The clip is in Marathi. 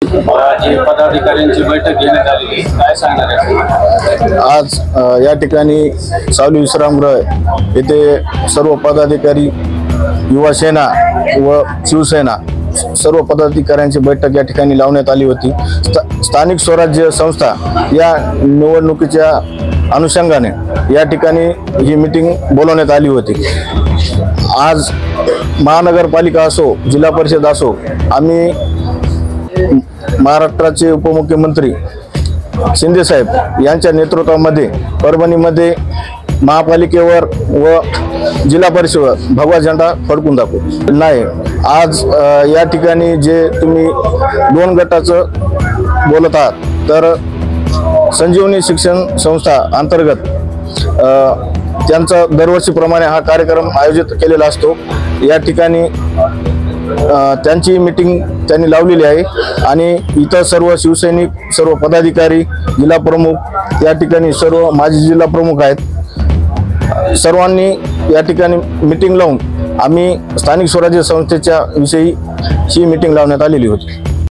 जी पदाधिकाऱ्यांची बैठक घेण्यात आली, काय सांगणार आहे? आज या ठिकाणी सावली विश्रामगृह येथे सर्व पदाधिकारी, युवा सेना व शिवसेना सर्व पदाधिकाऱ्यांची बैठक या ठिकाणी लावण्यात आली होती। स्थानिक स्वराज्य संस्था या निवडणुकीच्या अनुषंगाने या ठिकाणी ही मीटिंग बोलवण्यात आली होती। आज महानगरपालिका असो, जिल्हा परिषद असो, आम्ही महाराष्ट्राचे उपमुख्यमंत्री शिंदे साहेब यांच्या नेतृत्वामध्ये परभणीमध्ये महापालिकेवर व जिल्हा परिषदेवर भगवा झेंडा फडकून दाखवू नाही। आज या ठिकाणी जे तुम्ही 2 गटाचं बोलत आहात, तर संजीवनी शिक्षण संस्था अंतर्गत त्यांचा दरवर्षीप्रमाणे हा कार्यक्रम आयोजित केलेला असतो। या ठिकाणी त्यांची मीटिंग त्यांनी लावलेली आहे आणि इतर सर्व शिवसैनिक, सर्व पदाधिकारी, जिल्हा प्रमुख, या ठिकाणी सर्व माजी जिल्हा प्रमुख आहेत। सर्वांनी या ठिकाणी मीटिंग लावून आम्ही स्थानिक स्वराज्य संस्थेच्या विषयी ही मीटिंग लावण्यात आलेली होती।